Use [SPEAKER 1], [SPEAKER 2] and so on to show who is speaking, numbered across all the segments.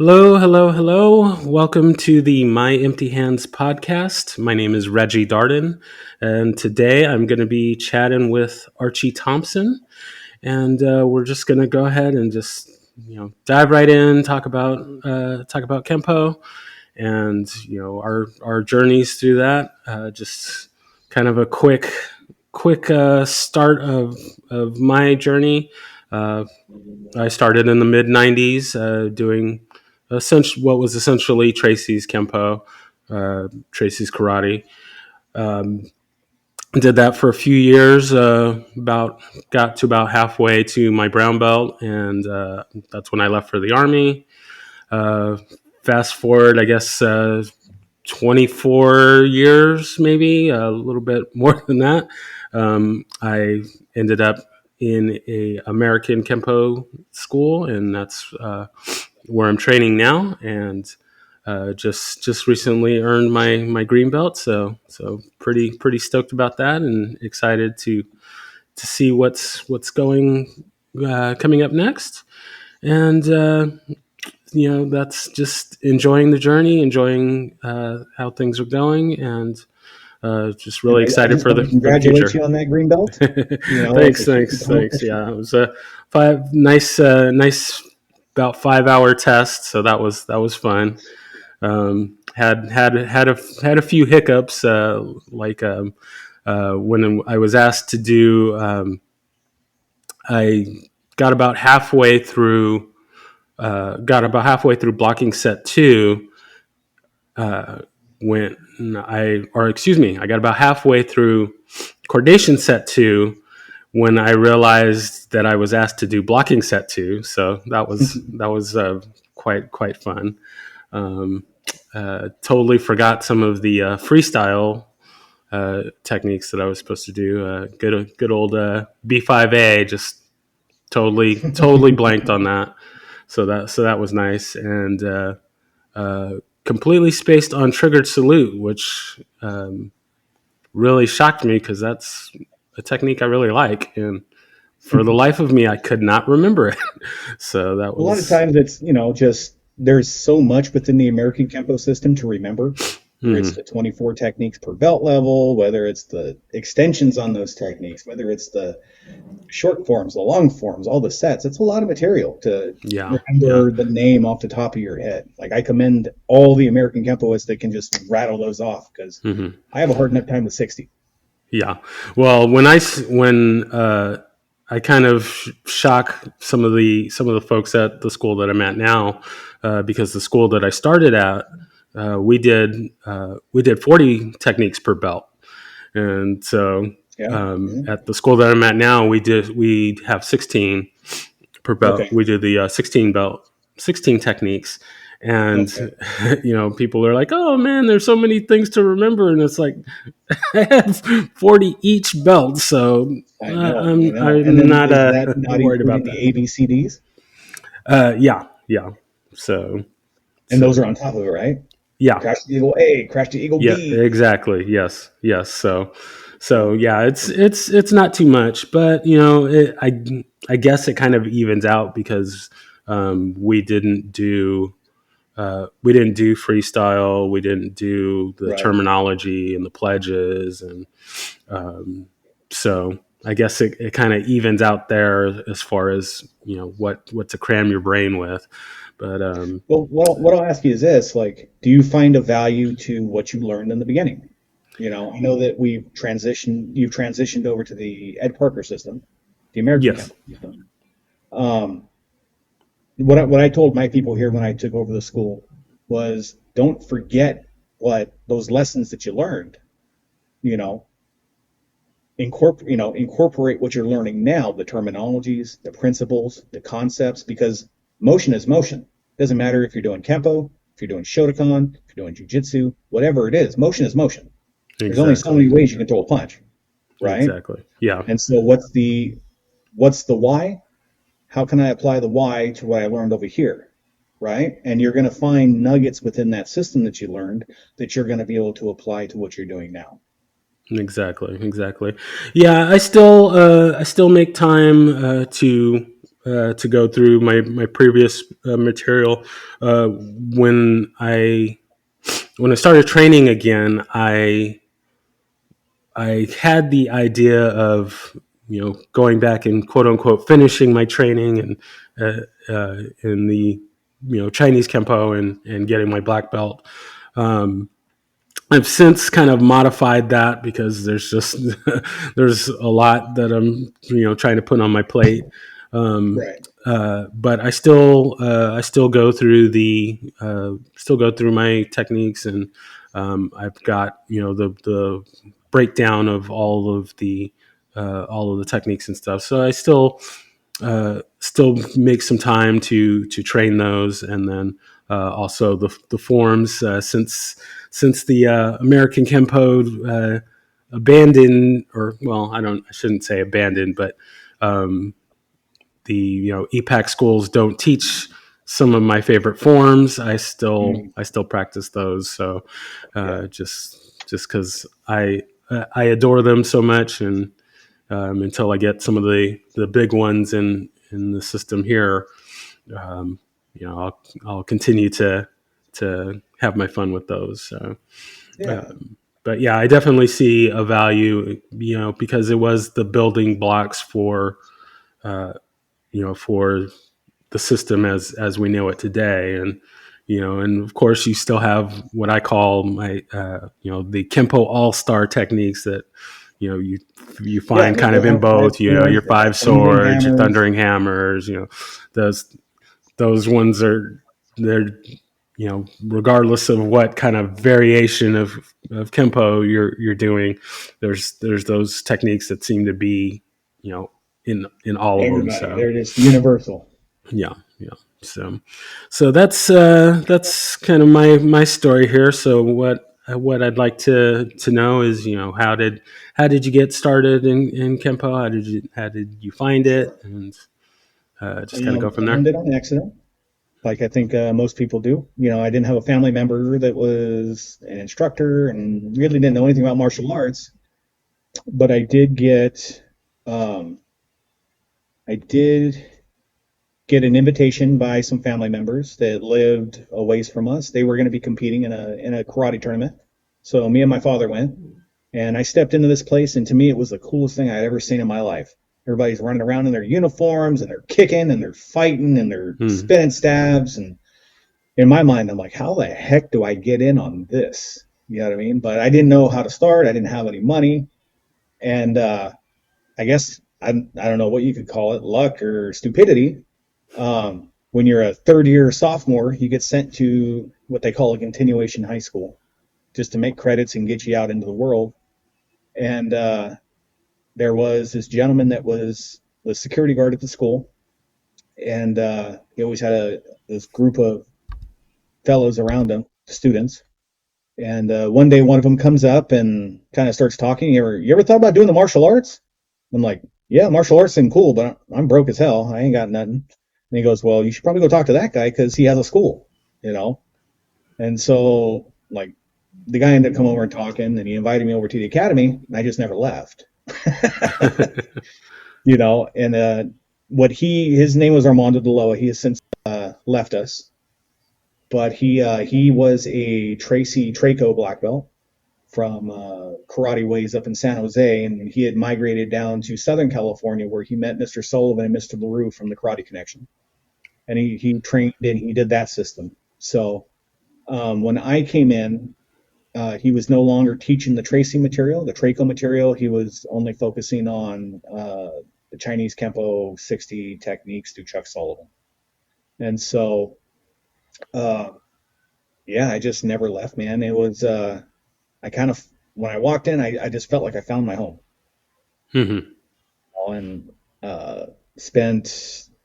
[SPEAKER 1] Hello, hello, hello. Welcome to the My Empty Hands podcast. My name is Reggie Darden, and today I'm going to be chatting with Archie Thompson, and we're just going to go ahead and just dive right in, talk about Kempo, and our journeys through that. Just kind of a quick start of my journey. Uh, I started in the mid '90s doing what was essentially Tracy's Kempo, Tracy's karate. Um, did that for a few years. Got to about halfway to my brown belt, and that's when I left for the army. Uh, Fast forward, I guess, 24 years, maybe a little bit more than that. I ended up in a American Kempo school, and that's where I'm training now, and just recently earned my green belt. So pretty stoked about that, and excited to see what's going coming up next. And that's just enjoying the journey, enjoying how things are going, and just really
[SPEAKER 2] I
[SPEAKER 1] excited
[SPEAKER 2] just
[SPEAKER 1] for
[SPEAKER 2] want
[SPEAKER 1] the
[SPEAKER 2] to congratulate
[SPEAKER 1] future.
[SPEAKER 2] you on that green belt.
[SPEAKER 1] Thanks. Yeah, it was a nice about 5 hour test, so that was fun. Had a few hiccups, when I was asked to do. I got about halfway through. Got about halfway through blocking set two. When I got about halfway through coordination set two when I realized that I was asked to do blocking set two. So that was quite fun. Um, Totally forgot some of the freestyle techniques that I was supposed to do. Good old B5A, just totally blanked on that. So that was nice, and completely spaced on triggered salute, which really shocked me because that's a technique I really like, and for the life of me, I could not remember it. So that
[SPEAKER 2] A lot of
[SPEAKER 1] was.
[SPEAKER 2] times it's, just there's so much within the American Kempo system to remember. Whether it's
[SPEAKER 1] Mhm.
[SPEAKER 2] the 24 techniques per belt level, whether it's the extensions on those techniques, whether it's the short forms, the long forms, all the sets. It's a lot of material to
[SPEAKER 1] Yeah, yeah.
[SPEAKER 2] remember the name off the top of your head. Like, I commend all the American Kempoists that can just rattle those off because
[SPEAKER 1] Hmm.
[SPEAKER 2] I have a hard enough time with 60.
[SPEAKER 1] Yeah. Well, when I kind of shock some of the folks at the school that I'm at now, because the school that I started at, we did 40 techniques per belt, and so
[SPEAKER 2] Yeah.
[SPEAKER 1] at the school that I'm at now, we have 16 per belt.
[SPEAKER 2] Okay.
[SPEAKER 1] We did the 16 techniques, and
[SPEAKER 2] Okay.
[SPEAKER 1] people are like, "Oh man, there's so many things to remember," and it's like I have 40 each belt, so
[SPEAKER 2] I know, I
[SPEAKER 1] I'm
[SPEAKER 2] know. And
[SPEAKER 1] I'm
[SPEAKER 2] then
[SPEAKER 1] not
[SPEAKER 2] is that not
[SPEAKER 1] worried about
[SPEAKER 2] including
[SPEAKER 1] that.
[SPEAKER 2] the ABCDs?
[SPEAKER 1] Yeah, yeah. So
[SPEAKER 2] And those
[SPEAKER 1] so
[SPEAKER 2] are on top of it, right?
[SPEAKER 1] yeah,
[SPEAKER 2] Crash the Eagle A, crash the Eagle
[SPEAKER 1] yeah,
[SPEAKER 2] B.
[SPEAKER 1] exactly. Yes. So yeah, it's not too much, but I guess it kind of evens out because we didn't do freestyle, we didn't do the
[SPEAKER 2] Right.
[SPEAKER 1] terminology and the pledges, and so I guess it kind of evens out there as far as what to cram your brain with, but
[SPEAKER 2] Well, what I'll ask you is this, like, do you find a value to what you learned in the beginning? I know that you've transitioned over to the Ed Parker system, the American
[SPEAKER 1] yes.
[SPEAKER 2] Campbell system. Um, what I told my people here when I took over the school was don't forget what those lessons that you learned, you know, incorporate what you're learning now, the terminologies, the principles, the concepts, because motion is motion. Doesn't matter if you're doing Kempo, if you're doing Shotokan, if you're doing Jiu-Jitsu, whatever it is, motion is motion. There's only so
[SPEAKER 1] Exactly.
[SPEAKER 2] many ways you can throw a punch, right?
[SPEAKER 1] Exactly. Yeah.
[SPEAKER 2] And so what's the why? How can I apply the why to what I learned over here? Right? And you're going to find nuggets within that system that you learned that you're going to be able to apply to what you're doing now.
[SPEAKER 1] Exactly. Yeah, I still make time to to go through my previous material. When I started training again, I had the idea of going back and quote unquote finishing my training and in the Chinese Kempo and getting my black belt. Um, I've since kind of modified that because there's just there's a lot that I'm trying to put on my plate.
[SPEAKER 2] Right.
[SPEAKER 1] But I still go through my techniques, and I've got the breakdown of all of the techniques and stuff. So I still make some time to train those, and then also the forms since the American Kempo abandoned, or well, I shouldn't say abandoned, but um, the EPAC schools don't teach some of my favorite forms.
[SPEAKER 2] Mm,
[SPEAKER 1] I still practice those. So
[SPEAKER 2] yeah.
[SPEAKER 1] just because I adore them so much, and until I get some of the big ones in the system here, um, I'll continue to have my fun with those. So,
[SPEAKER 2] Yeah.
[SPEAKER 1] but yeah, I definitely see a value, because it was the building blocks uh, for the system as we know it today. And and of course you still have what I call my the Kempo all-star techniques that you
[SPEAKER 2] Yeah. I
[SPEAKER 1] find
[SPEAKER 2] mean,
[SPEAKER 1] kind of in
[SPEAKER 2] I've
[SPEAKER 1] both, your
[SPEAKER 2] learned
[SPEAKER 1] five
[SPEAKER 2] thundering
[SPEAKER 1] swords, your
[SPEAKER 2] hammers.
[SPEAKER 1] thundering hammers, those those ones they're regardless of what kind of variation of Kempo you're doing, there's those techniques that seem to be in all of them.
[SPEAKER 2] Everybody,
[SPEAKER 1] So
[SPEAKER 2] they're just universal.
[SPEAKER 1] yeah, yeah. So, that's kind of my story here. So what I'd like to know is how did you get started in Kempo? How did you find it?
[SPEAKER 2] Sure.
[SPEAKER 1] And just kind of go
[SPEAKER 2] I
[SPEAKER 1] from there.
[SPEAKER 2] learned it on accident, like I think most people do. I didn't have a family member that was an instructor and really didn't know anything about martial arts, but um, I did get an invitation by some family members that lived a ways from us. They were going to be competing in a karate tournament, so me and my father went, and I stepped into this place, and to me, it was the coolest thing I'd ever seen in my life. Everybody's running around in their uniforms, and they're kicking, and they're fighting, and they're
[SPEAKER 1] Hmm.
[SPEAKER 2] spinning stabs, and in my mind, I'm like, how the heck do I get in on this? You know what I mean? But I didn't know how to start. I didn't have any money, and I guess I don't know what you could call it, luck or stupidity. When you're a third year sophomore, you get sent to what they call a continuation high school just to make credits and get you out into the world. And there was this gentleman that was the security guard at the school, and he always had this group of fellows around him, students. And one day, one of them comes up and kind of starts talking. You ever thought about doing the martial arts? I'm like, yeah, martial arts seem cool, but I'm broke as hell. I ain't got nothing. And he goes, well, you should probably go talk to that guy because he has a school, you know. And so, like, the guy ended up coming over and talking, and he invited me over to the academy, and I just never left. And his name was Armando Deloa. He has since left us, but he was a Tracy Traco black belt from karate ways up in San Jose, and he had migrated down to Southern California where he met Mr. Sullivan and Mr. LaRue from the Karate Connection, and he trained and he did that system. So when I came in, he was no longer teaching the Tracy material, the Traco material. He was only focusing on the Chinese Kempo 60 techniques through Chuck Sullivan. And so, uh, yeah, I just never left, man. It was, I kind of, when I walked in, I just felt like I found my home.
[SPEAKER 1] Hmm.
[SPEAKER 2] And uh,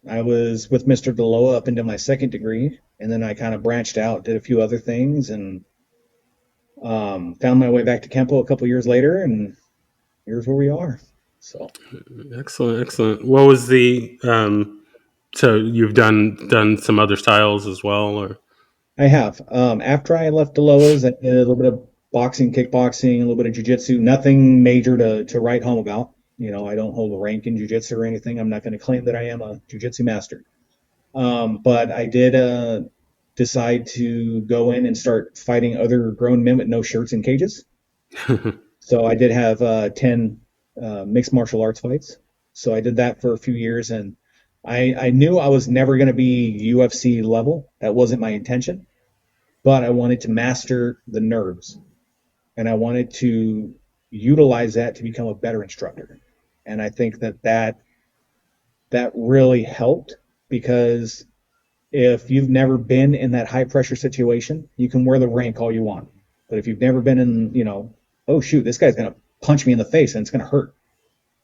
[SPEAKER 2] I was with Mr. Deloa up into my second degree. And then I kind of branched out, did a few other things, and found my way back to Kempo a couple years later. And here's where we are. So
[SPEAKER 1] Excellent, excellent. What was the so you've done some other styles as well, or
[SPEAKER 2] I have. After I left Deloa's, I did a little bit of boxing, kickboxing, a little bit of jujitsu. Nothing major to write home about. I don't hold a rank in jujitsu or anything. I'm not going to claim that I am a jujitsu master. But I did decide to go in and start fighting other grown men with no shirts in cages. So I did have 10 mixed martial arts fights. So I did that for a few years, and I knew I was never going to be UFC level. That wasn't my intention, but I wanted to master the nerves, and I wanted to utilize that to become a better instructor. And I think that really helped because if you've never been in that high pressure situation, you can wear the rank all you want. But if you've never been in, oh shoot, this guy's going to punch me in the face and it's going to hurt.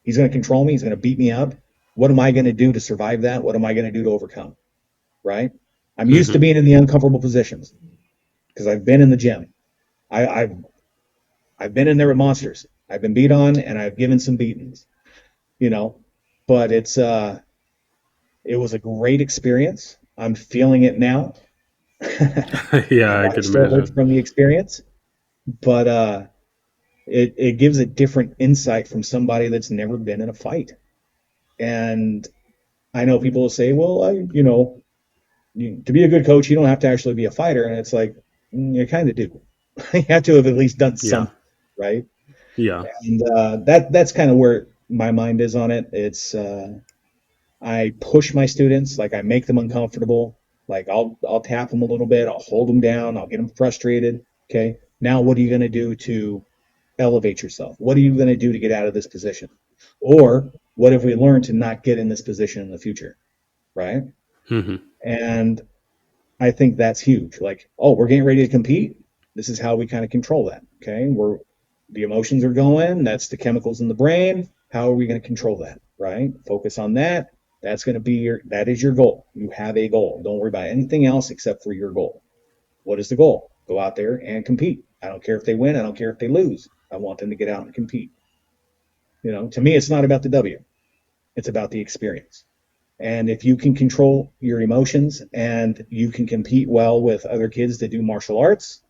[SPEAKER 2] He's going to control me. He's going to beat me up. What am I going to do to survive that? What am I going to do to overcome? Right? I'm used to
[SPEAKER 1] Hmm.
[SPEAKER 2] being in the uncomfortable positions because I've been in the gym. I've been in there with monsters. I've been beat on and I've given some beatings, you know. But it was a great experience. I'm feeling it now. My
[SPEAKER 1] Yeah, I
[SPEAKER 2] body
[SPEAKER 1] could
[SPEAKER 2] still hurts
[SPEAKER 1] imagine.
[SPEAKER 2] from the experience, but it gives a different insight from somebody that's never been in a fight. And I know people will say, well, to be a good coach, you don't have to actually be a fighter. And it's like, you kind of do. You have to have at least done
[SPEAKER 1] Yeah,
[SPEAKER 2] something, right?
[SPEAKER 1] yeah,
[SPEAKER 2] And that's kind of where my mind is on it. It's I push my students, like I make them uncomfortable. Like I'll tap them a little bit, I'll hold them down, I'll get them frustrated. Okay, now what are you going to do to elevate yourself? What are you going to do to get out of this position? Or what have we learned to not get in this position in the future? Right?
[SPEAKER 1] hmm,
[SPEAKER 2] And I think that's huge. Like, oh, we're getting ready to compete. This is how we kind of control that. Okay, the emotions are going. That's the chemicals in the brain. How are we going to control that? Right? Focus on that. That is your goal. You have a goal. Don't worry about anything else except for your goal. What is the goal? Go out there and compete. I don't care if they win. I don't care if they lose. I want them to get out and compete. To me, it's not about the W. It's about the experience. And if you can control your emotions and you can compete well with other kids that do martial arts,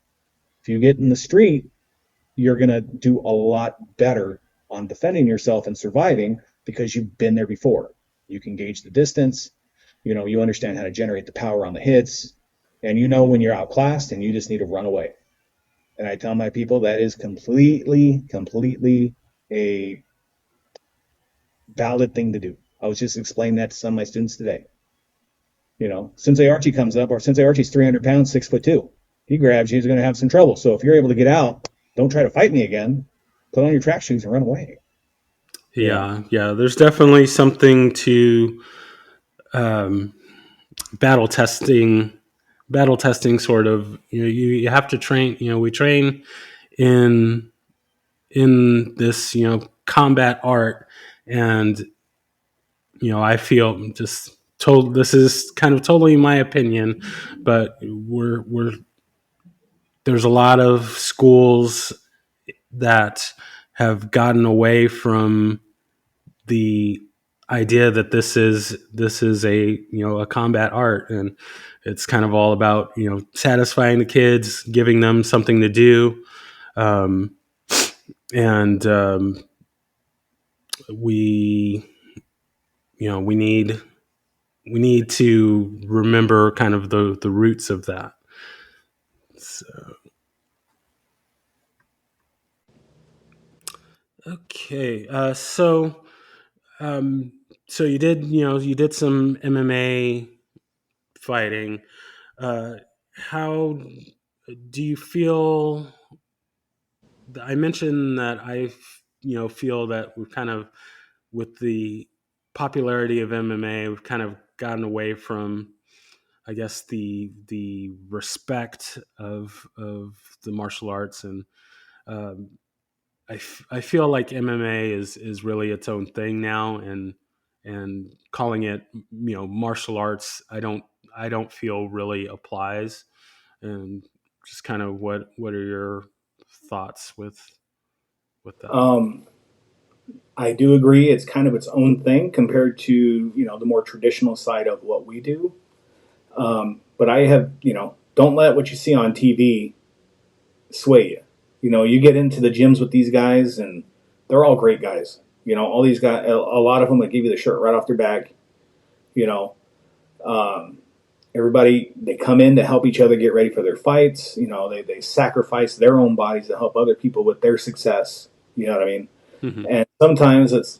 [SPEAKER 2] if you get in the street, you're going to do a lot better on defending yourself and surviving because you've been there before. You can gauge the distance, you understand how to generate the power on the hits, and you know when you're outclassed and you just need to run away. And I tell my people that is completely, completely a valid thing to do. I was just explaining that to some of my students today. Sensei Archie comes up, or Sensei Archie's 300 pounds, 6'2". He grabs you, he's going to have some trouble. So if you're able to get out, don't try to fight me again. Put on your track shoes and run away. Yeah.
[SPEAKER 1] yeah, yeah. There's definitely something to um, battle testing, battle testing. Sort of, you have to train. We train in this combat art, and I feel just told this is kind of totally my opinion, but we're there's a lot of schools that have gotten away from the idea that this is a a combat art, and it's kind of all about satisfying the kids, giving them something to do, um, and we we need to remember kind of the roots of that. So, okay, um, so you did some MMA fighting. Uh, how do you feel? I mentioned that feel that we've kind of, with the popularity of MMA, we've kind of gotten away from, I guess, the respect of the martial arts, and um, I feel like MMA is really its own thing now, and calling it martial arts, I don't feel really applies. And just kind of, what are your thoughts with that?
[SPEAKER 3] Um, I do agree. It's kind of its own thing compared to the more traditional side of what we do. But I have don't let what you see on TV sway you. You get into the gyms with these guys, and they're all great guys. All these guys, a lot of them would give you the shirt right off their back. You know, um, everybody, they come in to help each other get ready for their fights. They sacrifice their own bodies to help other people with their success. You know what I mean?
[SPEAKER 1] Hmm.
[SPEAKER 3] And sometimes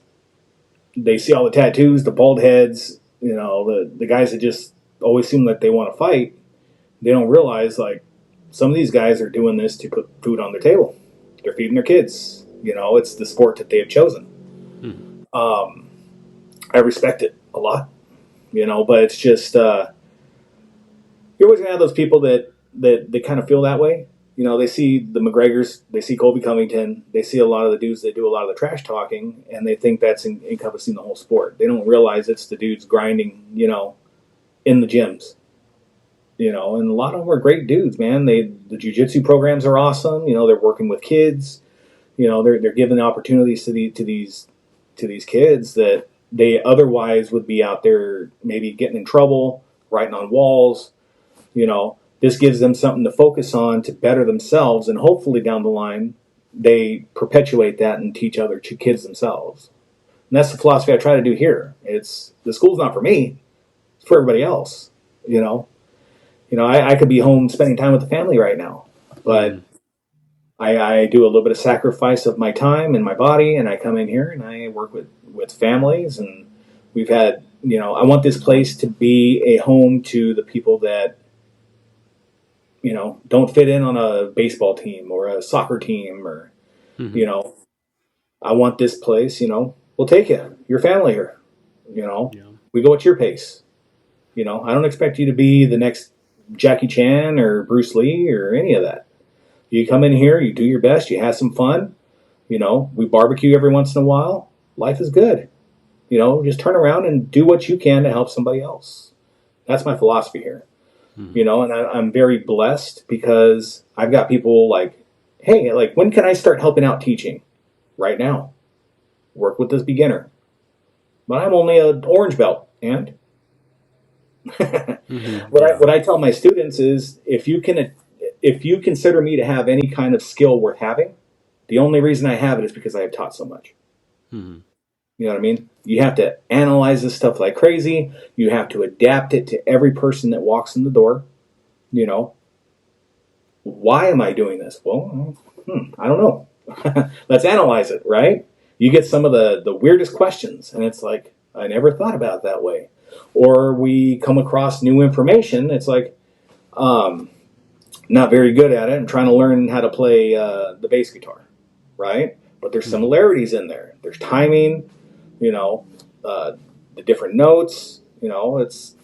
[SPEAKER 3] they see all the tattoos, the bald heads, the guys that just always seem like they want to fight. They don't realize, like, some of these guys are doing this to put food on their table. They're feeding their kids. It's the sport that they have chosen.
[SPEAKER 1] Hmm.
[SPEAKER 3] Um, I respect it a lot, but it's just, you're always going to have those people that kind of feel that way. They see the McGregors, they see Colby Covington, they see a lot of the dudes that do a lot of the trash talking, and they think that's encompassing the whole sport. They don't realize it's the dudes grinding, in the gyms. And a lot of them are great dudes, man. The jiu-jitsu programs are awesome. They're working with kids. They're giving the opportunities to these kids that they otherwise would be out there maybe getting in trouble, writing on walls. This gives them something to focus on to better themselves, and hopefully down the line they perpetuate that and teach other kids themselves. And that's the philosophy I try to do here. It's the school's not for me; it's for everybody else. I could be home spending time with the family right now, but I do a little bit of sacrifice of my time and my body, and I come in here and I work with families, and we've had, I want this place to be a home to the people that, don't fit in on a baseball team or a soccer team, or, I want this place, we'll take you, your family here,
[SPEAKER 1] Yeah.
[SPEAKER 3] we go at your pace. I don't expect you to be the next Jackie Chan or Bruce Lee or any of that. You come in here, you do your best, you have some fun. We barbecue every once in a while. Life is good. Just turn around and do what you can to help somebody else. That's my philosophy here. And I'm very blessed because I've got people like, hey, like, when can I start helping out teaching? Right now. Work with this beginner. But I'm only an orange belt. And what I tell my students is, if you consider me to have any kind of skill worth having, the only reason I have it is because I have taught so much.
[SPEAKER 1] Hmm.
[SPEAKER 3] You know what I mean? You have to analyze this stuff like crazy. You have to adapt it to every person that walks in the door. Why am I doing this? Well, I don't know. Let's analyze it, right? You get some of the weirdest questions, and it's like, I never thought about it that way. Or we come across new information. It's like, not very good at it. I'm trying to learn how to play the bass guitar, right? But there's similarities in there. There's timing, the different notes. It's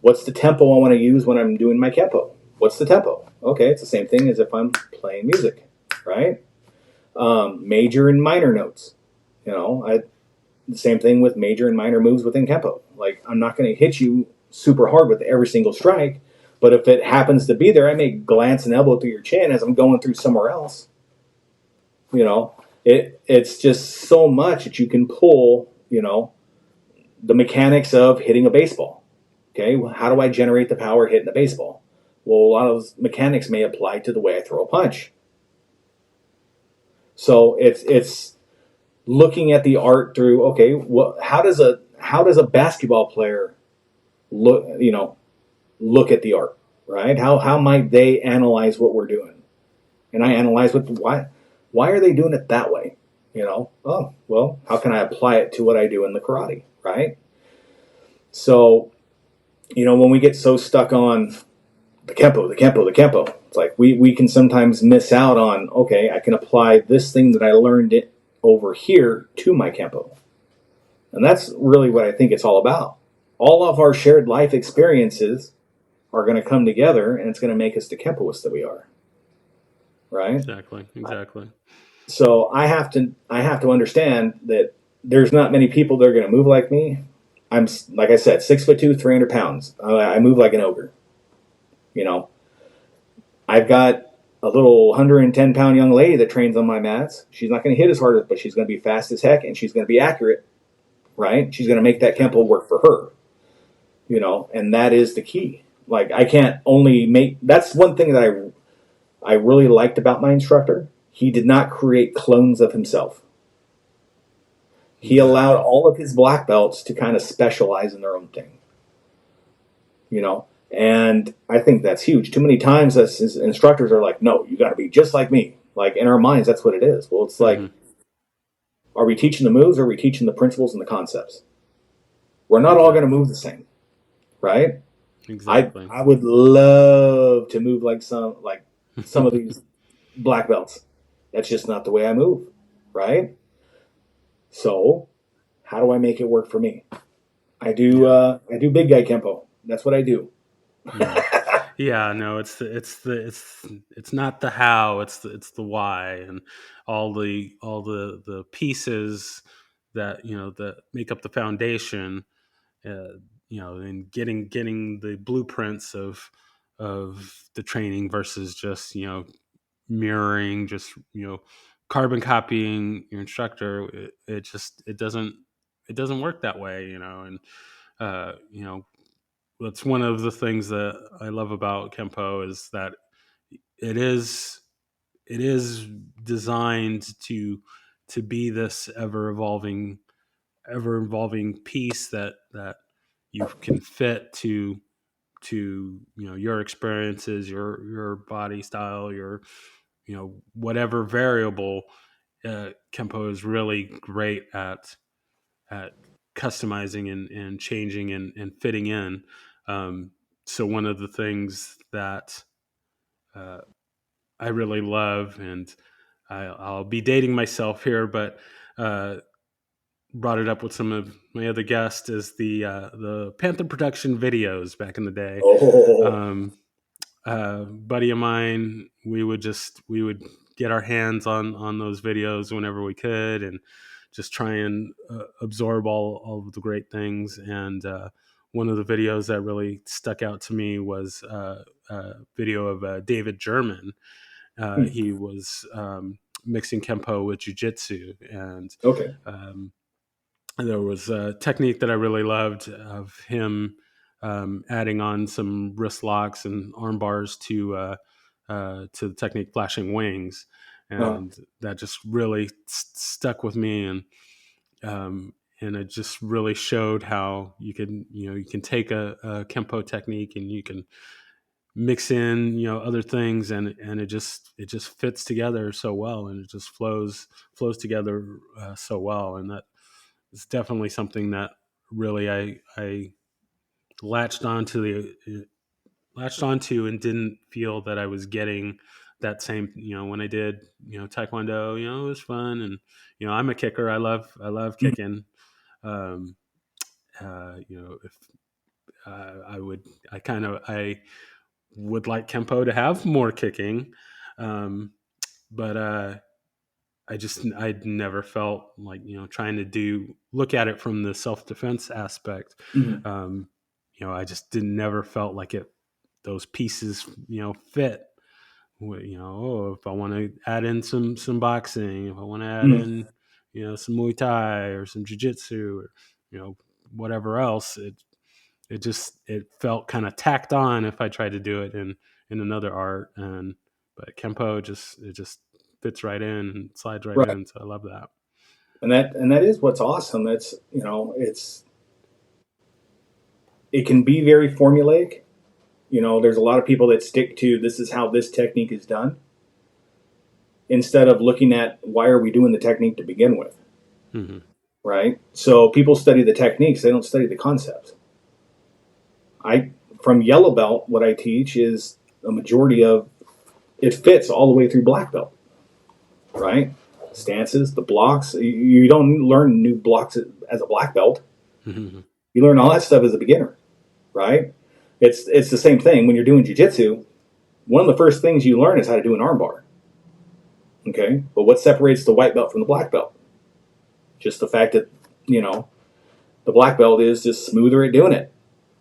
[SPEAKER 3] what's the tempo I want to use when I'm doing my kempo. What's the tempo? Okay, it's the same thing as if I'm playing music, right? Major and minor notes. The same thing with major and minor moves within kempo. Like, I'm not going to hit you super hard with every single strike, but if it happens to be there, I may glance an elbow through your chin as I'm going through somewhere else. It's just so much that you can pull, the mechanics of hitting a baseball. Okay, well, how do I generate the power hitting a baseball? Well, a lot of those mechanics may apply to the way I throw a punch. So it's looking at the art through, okay, how does a basketball player look at the art, right? How might they analyze what we're doing? And I analyze why are they doing it that way? Oh, well, how can I apply it to what I do in the karate, right? So, when we get so stuck on the kempo, it's like we can sometimes miss out on, okay, I can apply this thing that I learned it over here to my kempo. And that's really what I think it's all about. All of our shared life experiences are going to come together, and it's going to make us the kempoists that we are. Right?
[SPEAKER 1] Exactly.
[SPEAKER 3] So I have to understand that there's not many people that are going to move like me. I'm, like I said, 6'2", 300 pounds. I move like an ogre. I've got a little 110-pound young lady that trains on my mats. She's not going to hit as hard, but she's going to be fast as heck, and she's going to be accurate, right? She's going to make that kempo work for her, and that is the key. Like, I can't only make. That's one thing that I really liked about my instructor. He did not create clones of himself. He allowed
[SPEAKER 1] Exactly.
[SPEAKER 3] all of his black belts to kind of specialize in their own thing, you know? And I think that's huge. Too many times us as instructors are like, no, you got to be just like me. Like in our minds, that's what it is. Well, it's
[SPEAKER 1] Hmm.
[SPEAKER 3] like, are we teaching the moves or are we teaching the principles and the concepts? We're not all going to
[SPEAKER 1] Exactly.
[SPEAKER 3] move the same, right?
[SPEAKER 1] Exactly.
[SPEAKER 3] I would love to move like some of these black belts. That's just not the way I move, right? So how do I make it work for me?
[SPEAKER 1] Yeah.
[SPEAKER 3] I do big guy kempo. That's what I do.
[SPEAKER 1] Hmm. Yeah, no, it's not the how, it's the why, and all the pieces that that make up the foundation. Uh, and getting the blueprints of the training versus just mirroring, just carbon copying your instructor. It doesn't work that way, and uh, you know that's one of the things that I love about Kempo is that it is it is designed to be this ever evolving piece that you can fit to your experiences, your body style, your whatever variable. Kempo is really great at customizing and changing and fitting in. Um, so one of the things that uh, I really love, and I'll be dating myself here, but uh, brought it up with some of my other guests, is the Panther production videos back in the day.
[SPEAKER 3] Oh,
[SPEAKER 1] Um, Buddy of mine, we would get our hands on those videos whenever we could, and just try and absorb all of the great things. And one of the videos that really stuck out to me was a video of David German. He was mixing Kempo with Jiu-Jitsu, and
[SPEAKER 3] okay.
[SPEAKER 1] um, there was a technique that I really loved of him adding on some wrist locks and arm bars to the technique flashing wings,
[SPEAKER 3] Uh,
[SPEAKER 1] and that just really stuck with me. Um, and it just really showed how you can take a Kempo technique and you can mix in other things, and it just fits together so well, and it just flows together so well. And that it's definitely something that really I latched onto the latched onto and didn't feel that I was getting that same when I did taekwondo. It was fun, and I'm a kicker. I love kicking. um if I would like Kempo to have more kicking. um but I'd never felt like trying to do look at it from the self defense aspect.
[SPEAKER 3] mhm.
[SPEAKER 1] Um, I just didn't never felt like it those pieces fit. If I want to add in some boxing, if I want to add
[SPEAKER 3] Mhm.
[SPEAKER 1] in some Muay Thai or some Jiu Jitsu or whatever else, it felt kind of tacked on if I tried to do it in another art. And but Kempo just fits right in and slides right
[SPEAKER 3] Right.
[SPEAKER 1] in. So I love that.
[SPEAKER 3] And that is what's awesome. That's it can be very formulaic. There's a lot of people that stick to this is how this technique is done instead of looking at why are we doing the technique to begin with,
[SPEAKER 1] Hmm.
[SPEAKER 3] right? So people study the techniques, they don't study the concepts. I From yellow belt, what I teach is a majority of it fits all the way through black belt, right? Stances, the blocks. You don't learn new blocks as a black belt.
[SPEAKER 1] Hmm.
[SPEAKER 3] You learn all that stuff as a beginner, right? It's the same thing when you're doing jujitsu. One of the first things you learn is how to do an armbar. Okay, but what separates the white belt from the black belt? Just the fact that you know the black belt is just smoother at doing it.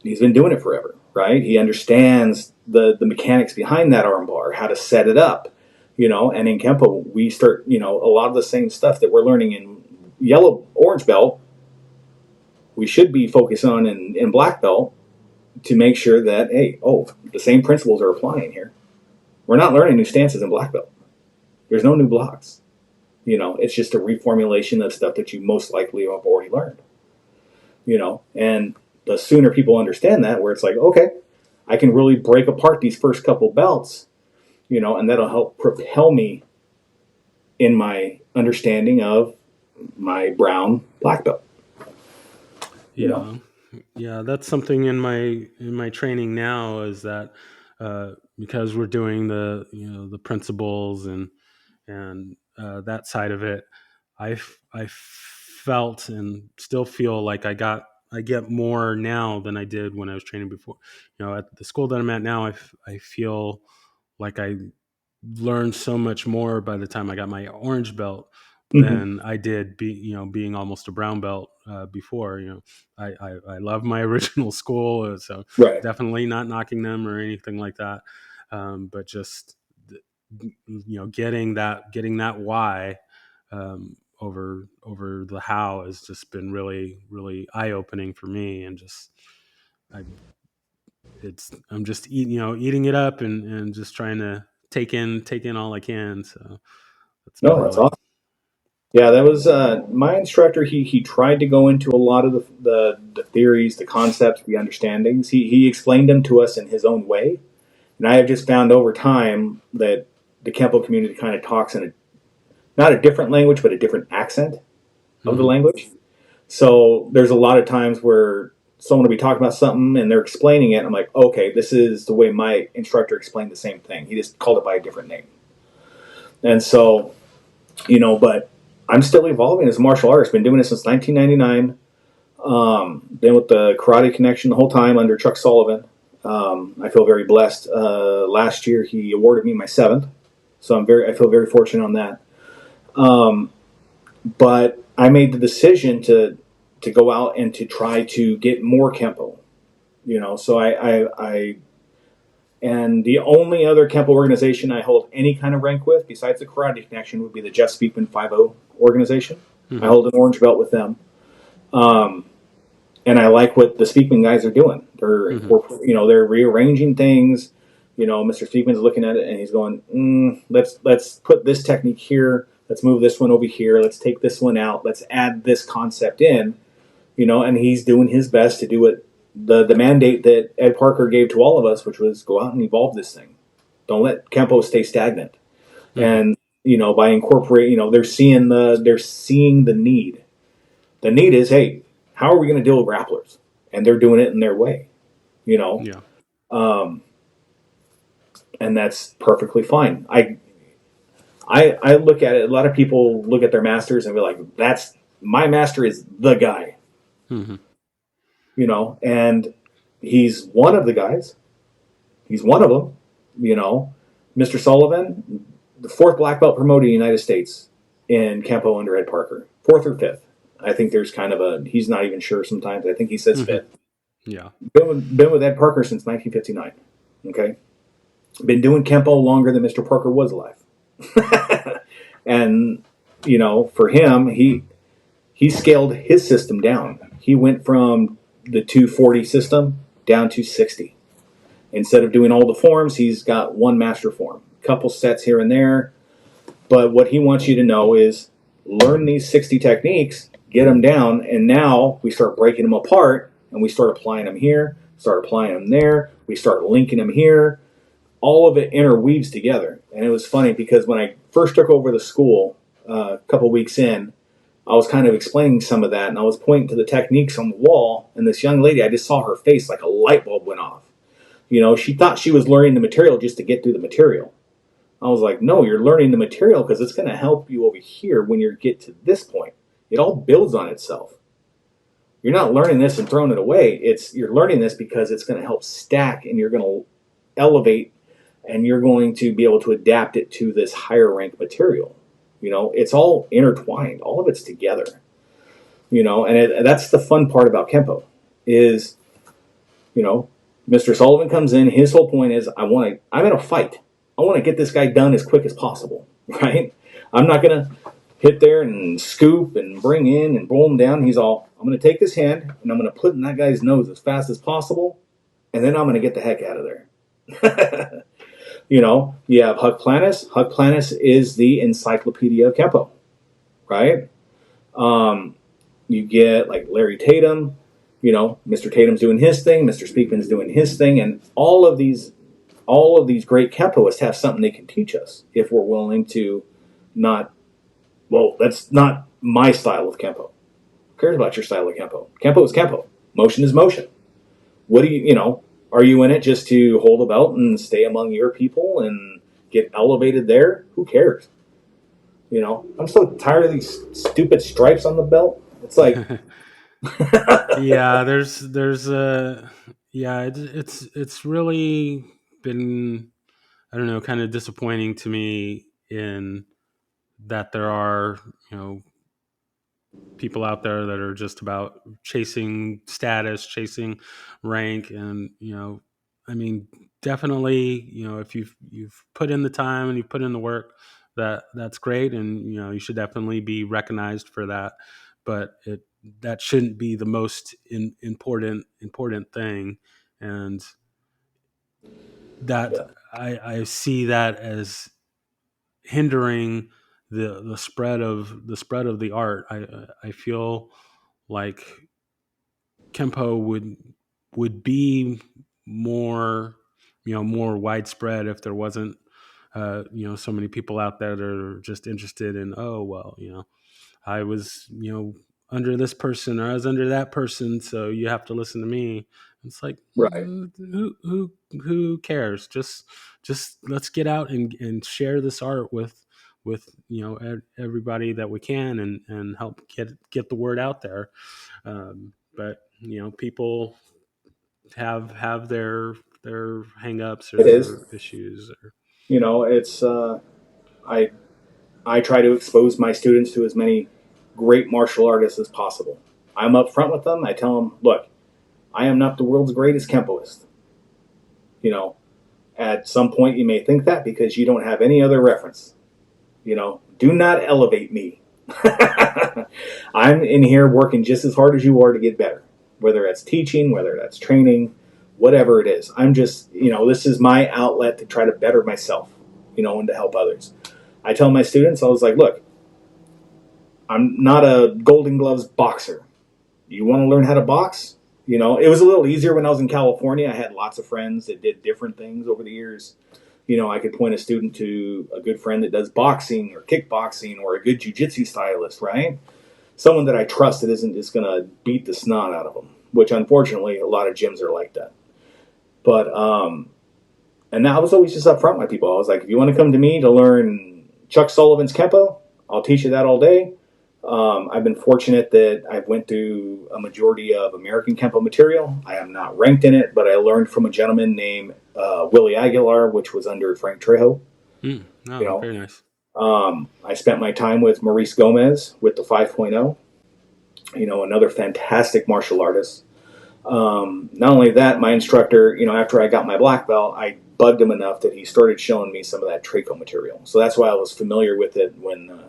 [SPEAKER 3] He's been doing it forever, right? He understands the mechanics behind that armbar, how to set it up, And in Kempo, we start, a lot of the same stuff that we're learning in yellow, orange belt, we should be focused on in black belt to make sure that, hey, the same principles are applying here. We're not learning new stances in black belt. There's no new blocks. It's just a reformulation of stuff that you most likely have already learned. And the sooner people understand that, where it's like, okay, I can really break apart these first couple belts, and that'll help propel me in my understanding of my brown black belt.
[SPEAKER 1] Yeah. Yeah, that's something in my training now, is that because we're doing the principles and that side of it, I felt and still feel like I get more now than I did when I was training before. At the school that I'm at now, I feel like I learned so much more by the time I got my orange belt
[SPEAKER 3] Mm-hmm.
[SPEAKER 1] than I did being almost a brown belt before. I love my original school, so
[SPEAKER 3] Right.
[SPEAKER 1] definitely not knocking them or anything like that. But just getting that why over the how has just been really really eye opening for me, and just I I'm just eating it up and just trying to take in all I can. So it's been
[SPEAKER 3] No, that's
[SPEAKER 1] really
[SPEAKER 3] awesome. Yeah, that was my instructor. He tried to go into a lot of the theories, the concepts, the understandings. He explained them to us in his own way, and I have just found over time that the Kempo community kind of talks in not a different language, but a different accent of the
[SPEAKER 1] mm-hmm,
[SPEAKER 3] language. So there's a lot of times where someone will be talking about something and they're explaining it. And I'm like, okay, this is the way my instructor explained the same thing. He just called it by a different name. And so, but I'm still evolving as a martial artist. Been doing it since 1999. Been with the Karate Connection the whole time under Chuck Sullivan. I feel very blessed. Last year he awarded me my 7th, so I feel very fortunate on that. But I made the decision to go out and to try to get more Kempo. So I and the only other Kempo organization I hold any kind of rank with, besides the Karate Connection, would be the Jeff Speakman 5-0 organization. I
[SPEAKER 1] mm-hmm,
[SPEAKER 3] hold an orange belt with them. And I like what the Speakman guys are doing.
[SPEAKER 1] mm-hmm,
[SPEAKER 3] They're rearranging things. Mr. Speakman's looking at it and he's going, let's put this technique here. Let's move this one over here. Let's take this one out. Let's add this concept in. And he's doing his best to do it. The mandate that Ed Parker gave to all of us, which was go out and evolve this thing. Don't let Kempo stay stagnant.
[SPEAKER 1] mm-hmm.
[SPEAKER 3] And by incorporating, they're seeing the need. The need is, hey, how are we going to deal with grapplers? And they're doing it in their way, you know,
[SPEAKER 1] Yeah.
[SPEAKER 3] and that's perfectly fine. I look at it. A lot of people look at their masters and be like, "That's my master is the guy,"
[SPEAKER 1] Mm-hmm.
[SPEAKER 3] and he's one of the guys. He's one of them, Mr. Sullivan, the 4th black belt promoted in the United States in Kempo under Ed Parker, 4th or 5th. I think there's kind of he's not even sure sometimes. I think he says
[SPEAKER 1] Mm-hmm.
[SPEAKER 3] 5th.
[SPEAKER 1] Yeah.
[SPEAKER 3] Been with Ed Parker since 1959. Okay, been doing Kempo longer than Mr. Parker was alive. And for him, he scaled his system down. He went from the 240 system down to 60. Instead of doing all the forms, he's got one master form, a couple sets here and there. But what he wants you to know is learn these 60 techniques, get them down, and now we start breaking them apart and we start applying them here, start applying them there, we start linking them here. All of it interweaves together. And it was funny because when I first took over the school a couple weeks in, I was kind of explaining some of that, and I was pointing to the techniques on the wall, and this young lady, I just saw her face like a light bulb went off. She thought she was learning the material just to get through the material. I was like, no, you're learning the material because it's going to help you over here when you get to this point. It all builds on itself. You're not learning this and throwing it away. You're learning this because it's going to help stack, and you're going to elevate, and you're going to be able to adapt it to this higher rank material. It's all intertwined. All of it's together. And that's the fun part about Kempo is, Mr. Sullivan comes in. His whole point is, I'm in a fight. I want to get this guy done as quick as possible, right? I'm not going to hit there and scoop and bring in and roll him down. I'm going to take this hand and I'm going to put in that guy's nose as fast as possible, and then I'm going to get the heck out of there. You have Huck Planis. Huck Planis is the encyclopedia of Kempo. right? You get like Larry Tatum, Mr. Tatum's doing his thing, Mr. Speakman's doing his thing, and all of these great Kempoists have something they can teach us if we're willing to not. Well, that's not my style of Kempo. Who cares about your style of Kempo? Kempo is Kempo. Motion is motion. What do are you in it just to hold a belt and stay among your people and get elevated there? Who cares? I'm so tired of these stupid stripes on the belt. It's like,
[SPEAKER 1] Yeah, it's really been, I don't know, kind of disappointing to me in that there are, people out there that are just about chasing status, chasing rank, and I mean, definitely, if you've put in the time and you've put in the work, that's great, and you should definitely be recognized for that. But that shouldn't be the most important thing, and that
[SPEAKER 3] yeah,
[SPEAKER 1] I see that as hindering the spread of the art. I feel like Kempo would be more more widespread if there wasn't so many people out there that are just interested in, oh well, I was under this person, or I was under that person, so you have to listen to me. It's like,
[SPEAKER 3] right.
[SPEAKER 1] who cares? Just let's get out and share this art with everybody that we can, and help get the word out there. But people have their hang-ups or
[SPEAKER 3] It is.
[SPEAKER 1] their issues. Or
[SPEAKER 3] It's I I try to expose my students to as many great martial artists as possible. I'm upfront with them. I tell them, look, I am not the world's greatest Kempoist. You know, at some point you may think that because you don't have any other reference. Do not elevate me. I'm in here working just as hard as you are to get better, whether that's teaching, whether that's training, whatever it is. I'm just, this is my outlet to try to better myself, and to help others. I tell my students, I was like, look, I'm not a Golden Gloves boxer. You want to learn how to box? It was a little easier when I was in California. I had lots of friends that did different things over the years. I could point a student to a good friend that does boxing or kickboxing, or a good jiu-jitsu stylist, right? Someone that I trust that isn't just going to beat the snot out of them, which unfortunately a lot of gyms are like that. But, and I was always just upfront with people. I was like, if you want to come to me to learn Chuck Sullivan's Kempo, I'll teach you that all day. I've been fortunate that I've went through a majority of American Kempo material. I am not ranked in it, but I learned from a gentleman named Willie Aguilar, which was under Frank Trejo.
[SPEAKER 1] Very nice.
[SPEAKER 3] I spent my time with Maurice Gomez with the 5.0, another fantastic martial artist. Not only that, my instructor, after I got my black belt, I bugged him enough that he started showing me some of that Trejo material. So that's why I was familiar with it when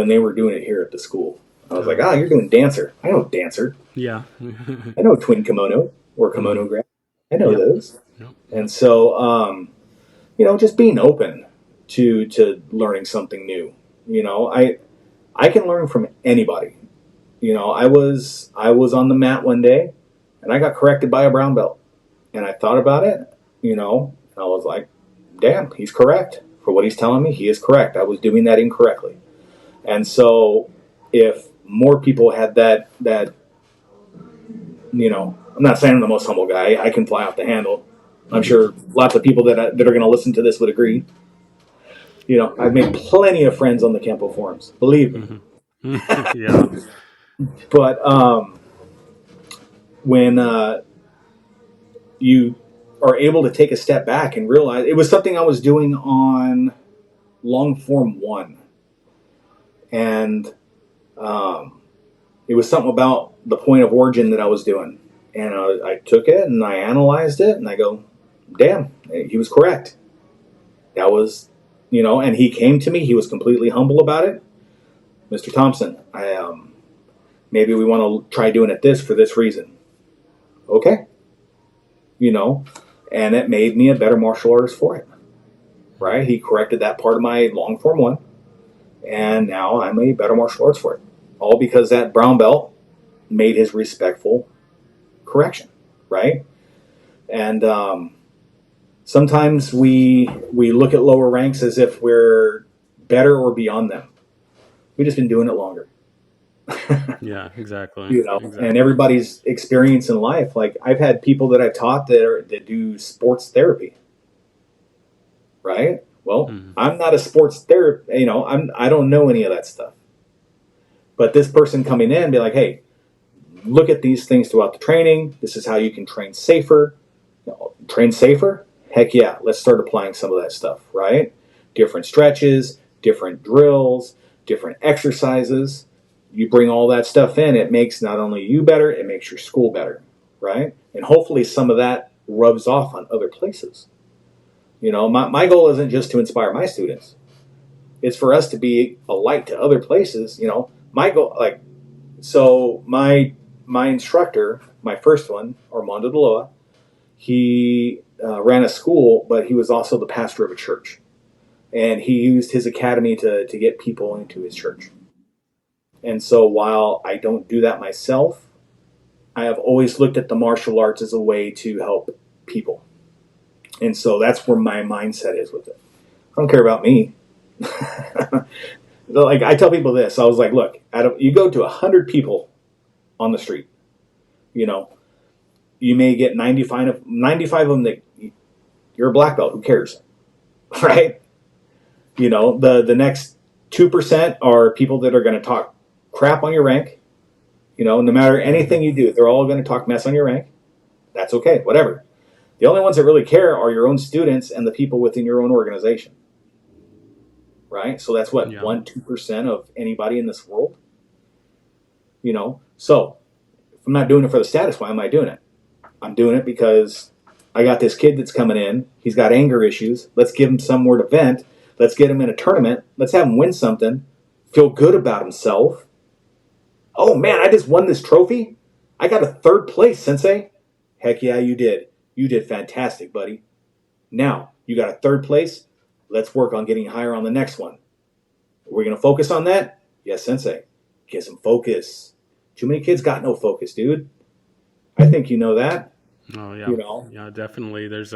[SPEAKER 3] they were doing it here at the school. I was like, you're doing Dancer. I know Dancer.
[SPEAKER 1] Yeah.
[SPEAKER 3] I know Twin Kimono or Kimono Grab. I know those.
[SPEAKER 1] Yep.
[SPEAKER 3] And so, just being open to learning something new. I can learn from anybody. I was on the mat one day, and I got corrected by a brown belt. And I thought about it, and I was like, damn, he's correct. For what he's telling me, he is correct. I was doing that incorrectly. And so if more people had that, I'm not saying I'm the most humble guy. I can fly off the handle. I'm sure lots of people that are going to listen to this would agree. I've made plenty of friends on the Kempo forums, believe me.
[SPEAKER 1] Mm-hmm. Yeah.
[SPEAKER 3] But when you are able to take a step back and realize, it was something I was doing on long form 1. And it was something about the point of origin that I was doing. And I took it and I analyzed it, and I go, damn, he was correct. That was, and he came to me. He was completely humble about it. Mr. Thompson, maybe we want to try doing it for this reason. Okay. And it made me a better martial artist for it. Right? He corrected that part of my long form 1. And now I'm a better martial arts for it. All because that brown belt made his respectful correction, right? And sometimes we look at lower ranks as if we're better or beyond them. We've just been doing it longer.
[SPEAKER 1] Yeah, exactly.
[SPEAKER 3] You know, and
[SPEAKER 1] Exactly.
[SPEAKER 3] everybody's experience in life. Like I've had people that I've taught that do sports therapy, right? Well,
[SPEAKER 1] Hmm.
[SPEAKER 3] I'm not a sports therapist. I don't know any of that stuff. But this person coming in and be like, hey, look at these things throughout the training. This is how you can train safer. Train safer? Heck yeah, let's start applying some of that stuff, right? Different stretches, different drills, different exercises. You bring all that stuff in, it makes not only you better, it makes your school better, right? And hopefully some of that rubs off on other places. My goal isn't just to inspire my students. It's for us to be a light to other places. My goal, so my instructor, my first one, Armando Deloa, he ran a school, but he was also the pastor of a church. And he used his academy to get people into his church. And so while I don't do that myself, I have always looked at the martial arts as a way to help people. And so that's where my mindset is with it. I don't care about me. Like I tell people this, I was like, look, you go to 100 people on the street, you know, you may get 95 of them that you're a black belt. Who cares? Right? The next 2% are people that are going to talk crap on your rank. No matter
[SPEAKER 1] Hmm.
[SPEAKER 3] anything you do, they're all going to talk mess on your rank. That's okay, whatever. The only ones that really care are your own students and the people within your own organization. Right? So that's what,
[SPEAKER 1] Yeah.
[SPEAKER 3] 1-2% of anybody in this world. So if I'm not doing it for the status, why am I doing it? I'm doing it because I got this kid that's coming in. He's got anger issues. Let's give him somewhere to vent. Let's get him in a tournament. Let's have him win something. Feel good about himself. Oh man, I just won this trophy. I got a third place, Sensei. Heck yeah, you did. You did fantastic, buddy. Now, you got a third place. Let's work on getting higher on the next one. We're going to focus on that? Yes, Sensei. Get some focus. Too many kids got no focus, dude. I think you know that.
[SPEAKER 1] Oh yeah.
[SPEAKER 3] You know,
[SPEAKER 1] Yeah, definitely. There's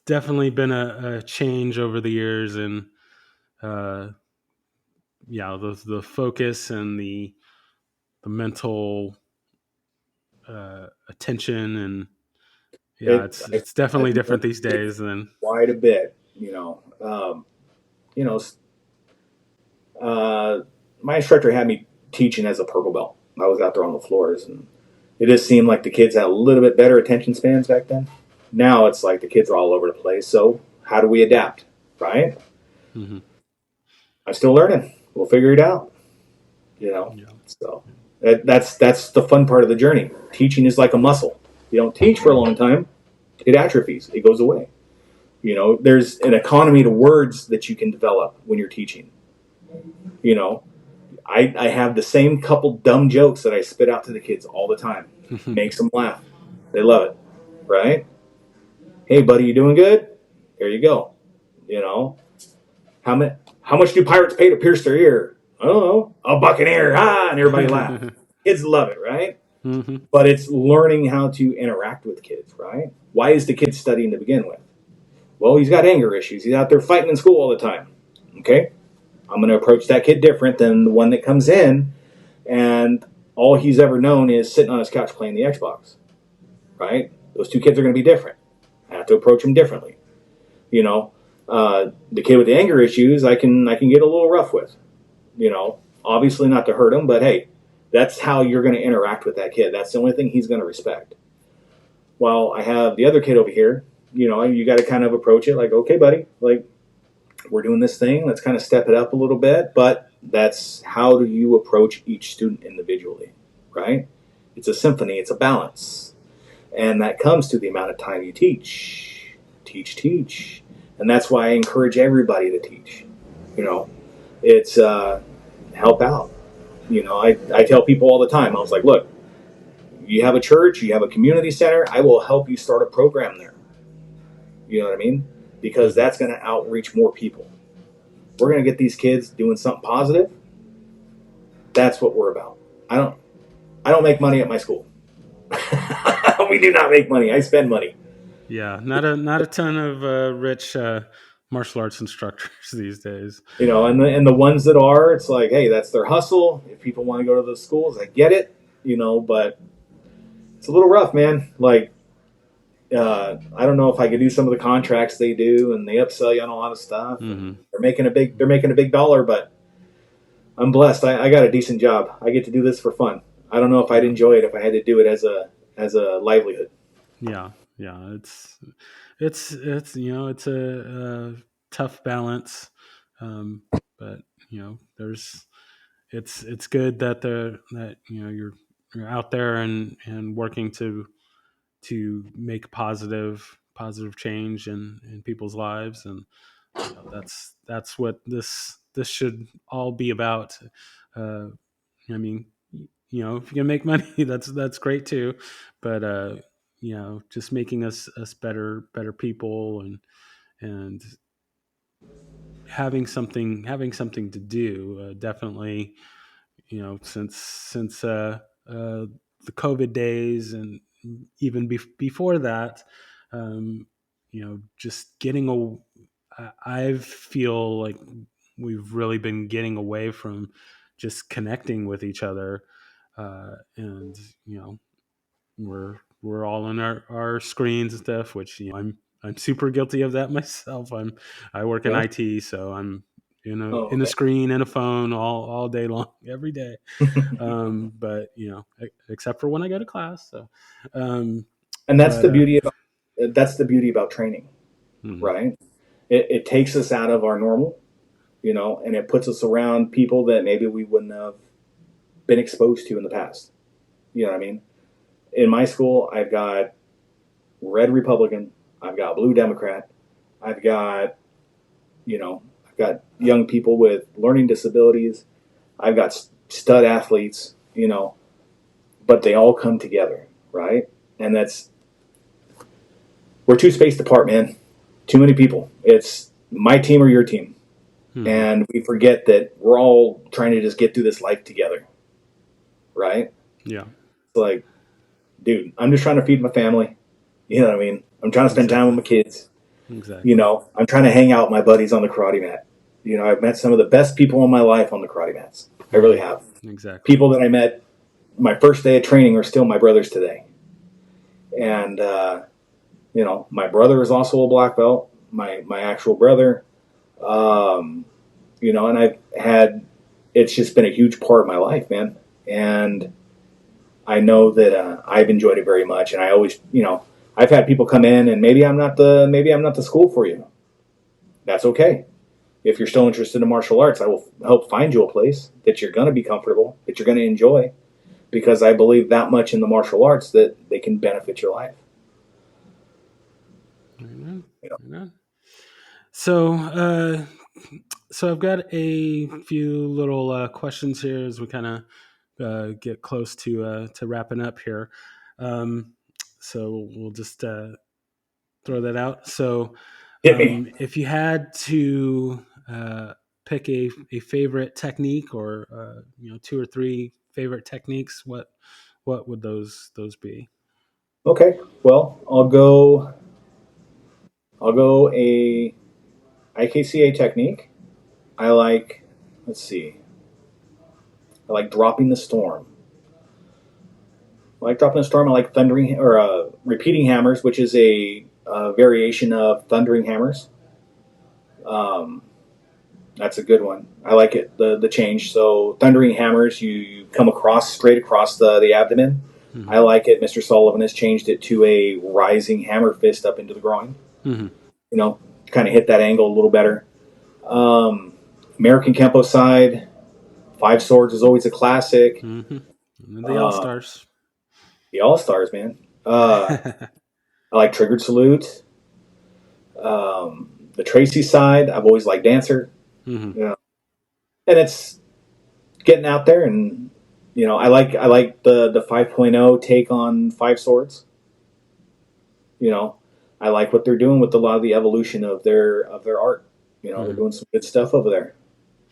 [SPEAKER 1] definitely been a change over the years, and uh, yeah, the focus and the mental attention, and yeah, it's
[SPEAKER 3] I've
[SPEAKER 1] definitely different these
[SPEAKER 3] noticed it
[SPEAKER 1] days than.
[SPEAKER 3] quite a bit. You know, uh, my instructor had me teaching as a purple belt. I was out there on the floors, and it just seemed like the kids had a little bit better attention spans back then. Now it's like the kids are all over the place. So how do we adapt, right?
[SPEAKER 1] Hmm.
[SPEAKER 3] I'm still learning. We'll figure it out.
[SPEAKER 1] Yeah.
[SPEAKER 3] So that's the fun part of the journey. Teaching is like a muscle. You don't teach for a long time, it atrophies. It goes away. There's an economy to words that you can develop when you're teaching. You know, I have the same couple dumb jokes that I spit out to the kids all the time. Makes them laugh. They love it, right? Hey, buddy, you doing good? Here you go. You know, how much? How much do pirates pay to pierce their ear? I don't know. A buccaneer, and everybody laughs. Kids love it, right?
[SPEAKER 1] Hmm.
[SPEAKER 3] But it's learning how to interact with kids, right? Why is the kid studying to begin with? Well, he's got anger issues. He's out there fighting in school all the time. Okay, I'm going to approach that kid different than the one that comes in and all he's ever known is sitting on his couch playing the Xbox, right? Those two kids are going to be different. I have to approach them differently. You know, the kid with the anger issues, I can get a little rough with. Obviously not to hurt him, but hey, that's how you're going to interact with that kid. That's the only thing he's going to respect. While I have the other kid over here, you got to kind of approach it like, okay, buddy, like we're doing this thing. Let's kind of step it up a little bit, but that's how do you approach each student individually, right? It's a symphony, it's a balance. And that comes to the amount of time you teach. Teach. And that's why I encourage everybody to teach. You know, it's help out. I tell people all the time, I was like, look, you have a church, you have a community center, I will help you start a program there. You know what I mean? Because
[SPEAKER 1] Hmm.
[SPEAKER 3] that's going to outreach more people. we're going to get these kids doing something positive. That's what we're about. I don't make money at my school. We do not make money. I spend money.
[SPEAKER 1] Yeah, not a ton of rich martial arts instructors these days.
[SPEAKER 3] And the ones that are, it's like, hey, that's their hustle. If people want to go to those schools, I get it. But it's a little rough, man. Like, I don't know if I could do some of the contracts they do, and they upsell you on a lot of stuff.
[SPEAKER 1] Mm-hmm.
[SPEAKER 3] They're making a big dollar, but I'm blessed. I got a decent job. I get to do this for fun. I don't know if I'd enjoy it if I had to do it as a livelihood.
[SPEAKER 1] Yeah, it's it's a tough balance, but there's it's good that you're out there and working to make positive change in people's lives, and that's what this should all be about. uh I mean, if you can make money, that's great too, but just making us better people, and having something to do, definitely. Since the COVID days, and even before that, just getting I feel like we've really been getting away from just connecting with each other, and we're all on our screens and stuff, which I'm super guilty of that myself. I work in
[SPEAKER 3] Yeah.
[SPEAKER 1] IT, so I'm
[SPEAKER 3] Oh,
[SPEAKER 1] in a
[SPEAKER 3] okay.
[SPEAKER 1] screen and a phone all day long, every day. But except for when I go to class. So,
[SPEAKER 3] And that's
[SPEAKER 1] but
[SPEAKER 3] the beauty about training,
[SPEAKER 1] mhm,
[SPEAKER 3] right? It takes us out of our normal, and it puts us around people that maybe we wouldn't have been exposed to in the past. You know what I mean? In my school, I've got red Republican, I've got blue Democrat, I've got I've got young people with learning disabilities, I've got stud athletes, but they all come together, right? And we're too spaced apart, man. Too many people. It's my team or your team.
[SPEAKER 1] mhm,
[SPEAKER 3] And we forget that we're all trying to just get through this life together, right?
[SPEAKER 1] yeah,
[SPEAKER 3] It's like, dude, I'm just trying to feed my family. You know what I mean? I'm trying to spend time with
[SPEAKER 1] exactly,
[SPEAKER 3] my kids.
[SPEAKER 1] exactly,
[SPEAKER 3] I'm trying to hang out with my buddies on the karate mat. I've met some of the best people in my life on the karate mats. I really
[SPEAKER 1] hmm
[SPEAKER 3] have.
[SPEAKER 1] exactly.
[SPEAKER 3] People that I met my first day of training are still my brothers today. And, my brother is also a black belt, my actual brother. Um, and it's just been a huge part of my life, man. And I know that I've enjoyed it very much. And I always, I've had people come in, and maybe I'm not the school for you. That's okay. If you're still interested in martial arts, I will help find you a place that you're going to be comfortable, that you're going to enjoy, because I believe that much in the martial arts that they can benefit your life.
[SPEAKER 1] Amen.
[SPEAKER 3] You know?
[SPEAKER 1] Amen. So, so I've got a few little questions here as we kind of get close to wrapping up here. Um, so we'll just throw that out. So,
[SPEAKER 3] Hit me.
[SPEAKER 1] if you had to pick a favorite technique, or two or three favorite techniques, what would those be?
[SPEAKER 3] Okay. Well, I'll go a IKCA technique. I like. Let's see. I like dropping the storm. I like dropping the storm. I like thundering or repeating hammers, which is a variation of thundering hammers. Um, that's a good one. I like it. The change. So thundering hammers, you come straight across the abdomen.
[SPEAKER 1] Hmm.
[SPEAKER 3] I like it. Mr. Sullivan has changed it to a rising hammer fist up into the groin.
[SPEAKER 1] Hmm.
[SPEAKER 3] You know, kind of hit that angle a little better. Um, American Kempo side, Five Swords is always a classic.
[SPEAKER 1] Hmm. The All
[SPEAKER 3] Uh,
[SPEAKER 1] Stars.
[SPEAKER 3] the All Stars, man. I like Triggered Salute. The Tracy side, I've always liked Dancer.
[SPEAKER 1] Hmm.
[SPEAKER 3] You know, and it's getting out there, and I like the 5.0 take on Five Swords. You know, I like what they're doing with a lot of the evolution of their art. They're doing some good stuff over there.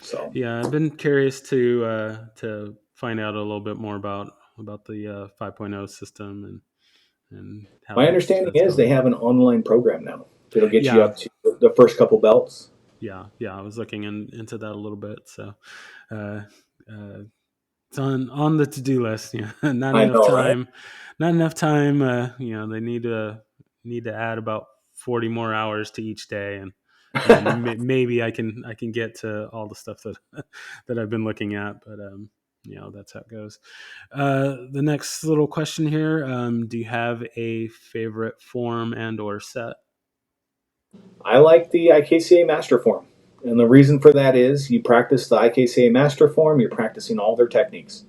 [SPEAKER 3] So
[SPEAKER 1] Yeah, I've been curious to find out a little bit more about the 5.0 system and how
[SPEAKER 3] my understanding
[SPEAKER 1] that's
[SPEAKER 3] is they
[SPEAKER 1] going.
[SPEAKER 3] have an online program now that'll get you
[SPEAKER 1] Yeah,
[SPEAKER 3] up to the first couple belts.
[SPEAKER 1] yeah. I was looking into that a little bit. So uh, uh, it's on the to do list. Yeah, not
[SPEAKER 3] I
[SPEAKER 1] enough
[SPEAKER 3] know, right?
[SPEAKER 1] time. Not enough time. They need to add about 40 more hours to each day, and maybe I can get to all the stuff that that I've been looking at. But that's how it goes. The next little question here: do you have a favorite form and or set?
[SPEAKER 3] I like the IKCA Master Form. And the reason for that is you practice the IKCA Master Form, you're practicing all their techniques.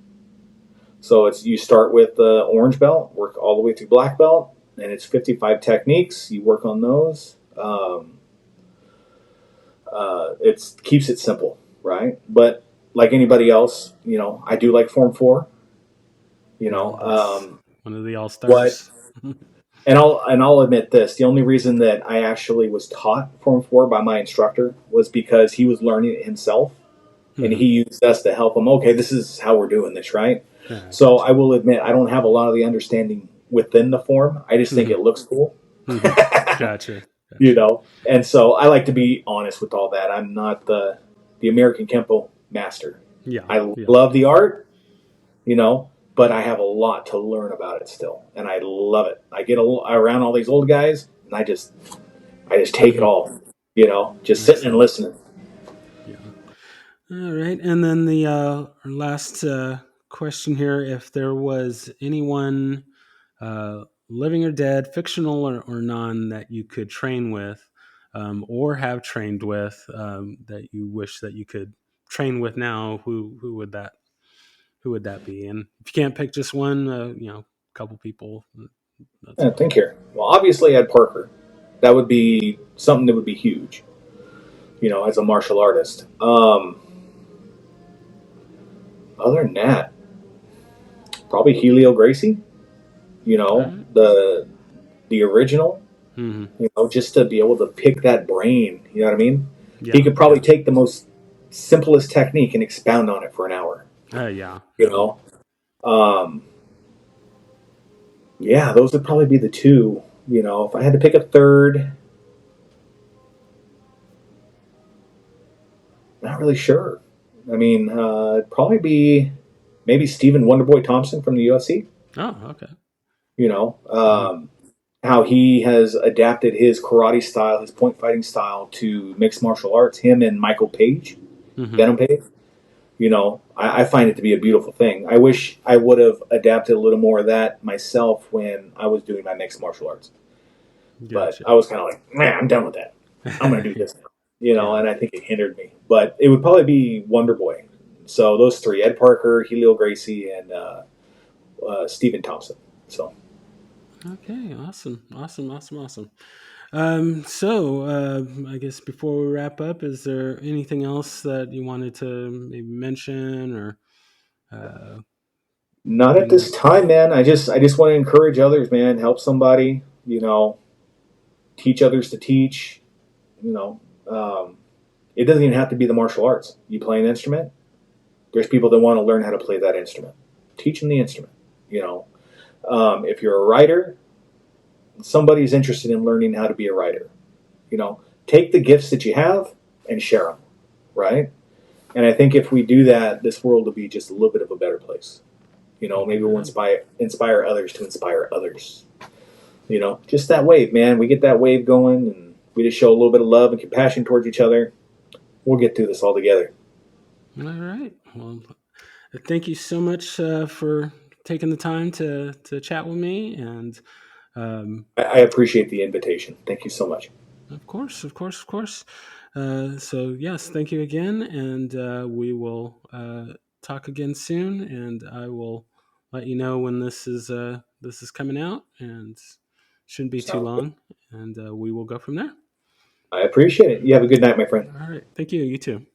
[SPEAKER 3] So it's you start with the orange belt, work all the way through black belt, and it's 55 techniques. You work on those. It keeps it simple, right? But like anybody else, I do like Form 4. You
[SPEAKER 1] Yeah,
[SPEAKER 3] know,
[SPEAKER 1] that's one of the all
[SPEAKER 3] what
[SPEAKER 1] stars.
[SPEAKER 3] and I'll admit this: the only reason that I actually was taught Form 4 by my instructor was because he was learning it himself, and he used us to help him. Okay, this is how we're doing this, right?
[SPEAKER 1] Yeah,
[SPEAKER 3] So I
[SPEAKER 1] gotcha.
[SPEAKER 3] will admit I don't have a lot of the understanding within the form. I just think
[SPEAKER 1] Hmm.
[SPEAKER 3] it looks cool,
[SPEAKER 1] Hmm. Gotcha. Gotcha.
[SPEAKER 3] And so I like to be honest with all that. I'm not the American Kempo master.
[SPEAKER 1] Yeah.
[SPEAKER 3] I
[SPEAKER 1] Yeah.
[SPEAKER 3] love the art, but I have a lot to learn about it still, and I love it. I get around all these old guys, and I just take it
[SPEAKER 1] Hmm.
[SPEAKER 3] all, just sitting and
[SPEAKER 1] Excellent.
[SPEAKER 3] listening.
[SPEAKER 1] Yeah. All right. And then the last question here: if there was anyone, living or dead, fictional or non, that you could train with, or have trained with, that you wish that you could train with now, who would that be? And if you can't pick just one, a couple people, that's fine.
[SPEAKER 3] Think here. Well, obviously, Ed Parker. That would be something that would be huge, as a martial artist. Other than that, probably Helio Gracie.
[SPEAKER 1] All right.
[SPEAKER 3] The original.
[SPEAKER 1] Mm-hmm.
[SPEAKER 3] Just to be able to pick that brain. You know what I mean? He
[SPEAKER 1] Yeah.
[SPEAKER 3] could probably
[SPEAKER 1] Yeah.
[SPEAKER 3] take the most simplest technique and expound on it for an hour.
[SPEAKER 1] Yeah.
[SPEAKER 3] You
[SPEAKER 1] Yeah.
[SPEAKER 3] know. Um, yeah, those would probably be the two. If I had to pick a third, not really sure. I mean, it'd probably be maybe Stephen Wonderboy Thompson from the UFC.
[SPEAKER 1] Oh, okay.
[SPEAKER 3] You know,
[SPEAKER 1] Mm-hmm.
[SPEAKER 3] um, how he has adapted his karate style, his point fighting style to mixed martial arts. Him and Michael Page,
[SPEAKER 1] Mm-hmm.
[SPEAKER 3] Venom Page. I find it to be a beautiful thing. I wish I would have adapted a little more of that myself when I was doing my mixed martial arts. But
[SPEAKER 1] Gotcha.
[SPEAKER 3] I was kind of like, man, I'm done with that. I'm going to do this now.
[SPEAKER 1] Yeah.
[SPEAKER 3] And I think it hindered me. But it would probably be Wonder Boy. So those three: Ed Parker, Helio Gracie, and Stephen Thompson. So
[SPEAKER 1] Okay. Awesome. Awesome. Awesome. Awesome. So I guess before we wrap up, is there anything else that you wanted to maybe mention or uh,
[SPEAKER 3] not at
[SPEAKER 1] anything
[SPEAKER 3] this
[SPEAKER 1] that?
[SPEAKER 3] time, man. I just want to encourage others, man. Help somebody. Teach others to teach. You know, um, it doesn't even have to be the martial arts. You play an instrument. There's people that want to learn how to play that instrument. Teach them the instrument. You know, if you're a writer, somebody's interested in learning how to be a writer. Take the gifts that you have and share them. Right. And I think if we do that, this world will be just a little bit of a better place.
[SPEAKER 1] All
[SPEAKER 3] Maybe we'll
[SPEAKER 1] right.
[SPEAKER 3] inspire others to inspire others. Just that wave, man. We get that wave going, and we just show a little bit of love and compassion towards each other. We'll get through this all together.
[SPEAKER 1] All right. Well, thank you so much for taking the time to chat with me, and um,
[SPEAKER 3] I appreciate the invitation. Thank you so much.
[SPEAKER 1] of course, of course, of course. So yes, thank you again, and we will talk again soon. And I will let you know when this is coming out, and shouldn't be too
[SPEAKER 3] Sounds good.
[SPEAKER 1] long. And we will go from there.
[SPEAKER 3] I appreciate it. You have a good night, my friend.
[SPEAKER 1] All right, thank you. You too.